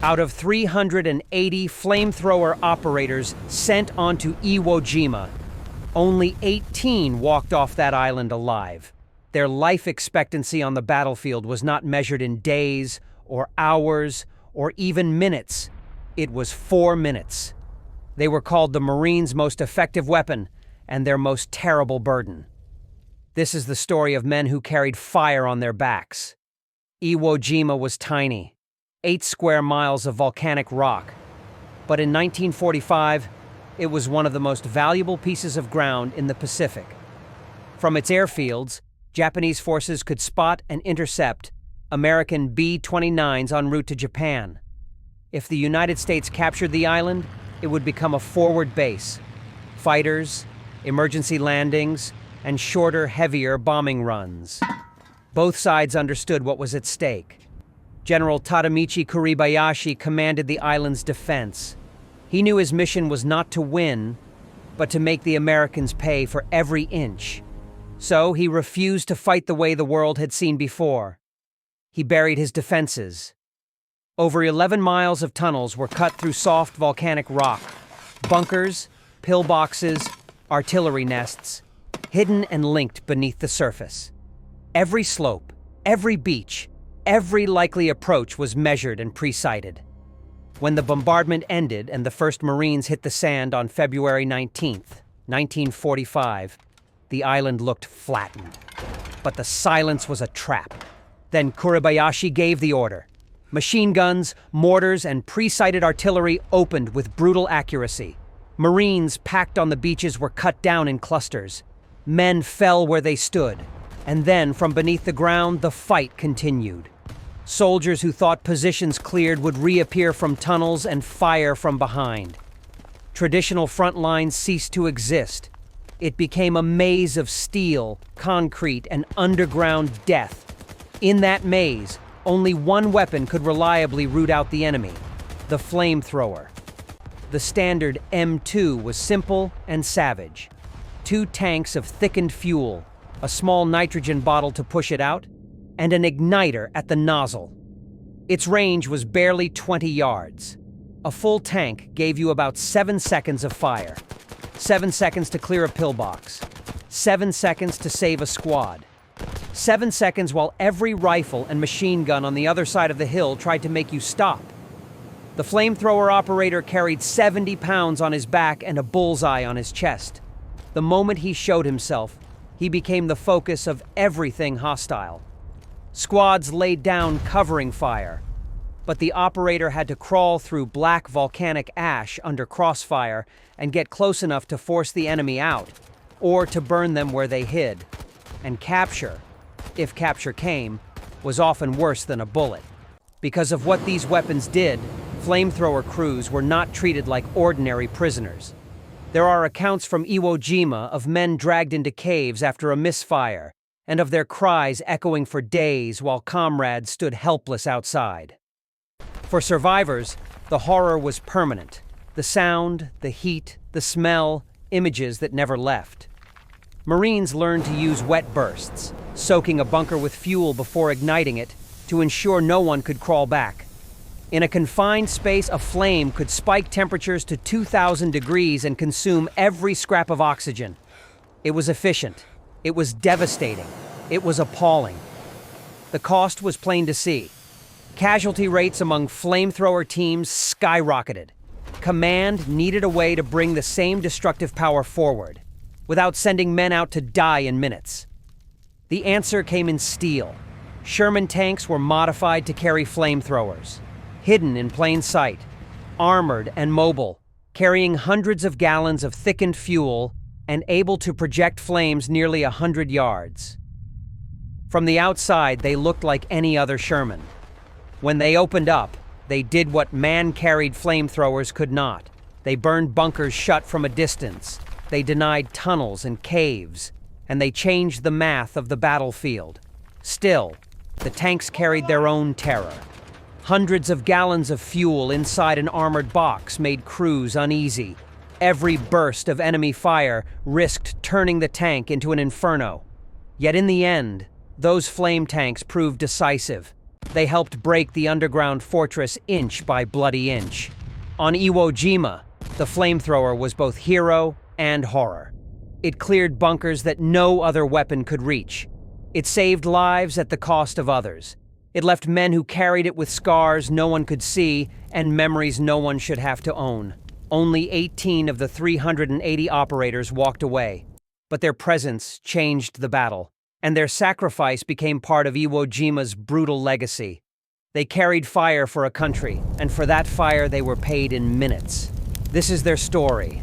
Out of 380 flamethrower operators sent onto Iwo Jima, only 18 walked off that island alive. Their life expectancy on the battlefield was not measured in days or hours or even minutes. It was 4 minutes. They were called the Marines' most effective weapon and their most terrible burden. This is the story of men who carried fire on their backs. Iwo Jima was tiny, 8 square miles of volcanic rock. But in 1945, it was one of the most valuable pieces of ground in the Pacific. From its airfields, Japanese forces could spot and intercept American B-29s en route to Japan. If the United States captured the island, it would become a forward base. Fighters, emergency landings, and shorter, heavier bombing runs. Both sides understood what was at stake. General Tadamichi Kuribayashi commanded the island's defense. He knew his mission was not to win, but to make the Americans pay for every inch. So he refused to fight the way the world had seen before. He buried his defenses. Over 11 miles of tunnels were cut through soft volcanic rock. Bunkers, pillboxes, artillery nests, hidden and linked beneath the surface. Every slope, every beach, every likely approach was measured and pre-sighted. When the bombardment ended and the first Marines hit the sand on February 19th, 1945, the island looked flattened. But the silence was a trap. Then Kuribayashi gave the order. Machine guns, mortars, and pre-sighted artillery opened with brutal accuracy. Marines packed on the beaches were cut down in clusters. Men fell where they stood. And then, from beneath the ground, the fight continued. Soldiers who thought positions cleared would reappear from tunnels and fire from behind. Traditional front lines ceased to exist. It became a maze of steel, concrete, and underground death. In that maze, only one weapon could reliably root out the enemy: the flamethrower. The standard M2 was simple and savage. 2 tanks of thickened fuel, a small nitrogen bottle to push it out, and an igniter at the nozzle. Its range was barely 20 yards. A full tank gave you about 7 seconds of fire. 7 seconds to clear a pillbox. 7 seconds to save a squad. 7 seconds while every rifle and machine gun on the other side of the hill tried to make you stop. The flamethrower operator carried 70 pounds on his back and a bullseye on his chest. The moment he showed himself, he became the focus of everything hostile. Squads laid down covering fire, but the operator had to crawl through black volcanic ash under crossfire and get close enough to force the enemy out, or to burn them where they hid. And capture, if capture came, was often worse than a bullet. Because of what these weapons did, flamethrower crews were not treated like ordinary prisoners. There are accounts from Iwo Jima of men dragged into caves after a misfire, and of their cries echoing for days while comrades stood helpless outside. For survivors, the horror was permanent. The sound, the heat, the smell, images that never left. Marines learned to use wet bursts, soaking a bunker with fuel before igniting it to ensure no one could crawl back. In a confined space, a flame could spike temperatures to 2,000 degrees and consume every scrap of oxygen. It was efficient. It was devastating. It was appalling. The cost was plain to see. Casualty rates among flamethrower teams skyrocketed. Command needed a way to bring the same destructive power forward, without sending men out to die in minutes. The answer came in steel. Sherman tanks were modified to carry flamethrowers. Hidden in plain sight, armored and mobile, carrying hundreds of gallons of thickened fuel and able to project flames nearly 100 yards. From the outside, they looked like any other Sherman. When they opened up, they did what man-carried flamethrowers could not. They burned bunkers shut from a distance. They denied tunnels and caves, and they changed the math of the battlefield. Still, the tanks carried their own terror. Hundreds of gallons of fuel inside an armored box made crews uneasy. Every burst of enemy fire risked turning the tank into an inferno. Yet in the end, those flame tanks proved decisive. They helped break the underground fortress inch by bloody inch. On Iwo Jima, the flamethrower was both hero and horror. It cleared bunkers that no other weapon could reach. It saved lives at the cost of others. It left men who carried it with scars no one could see and memories no one should have to own. Only 18 of the 380 operators walked away, but their presence changed the battle, and their sacrifice became part of Iwo Jima's brutal legacy. They carried fire for a country, and for that fire they were paid in minutes. This is their story,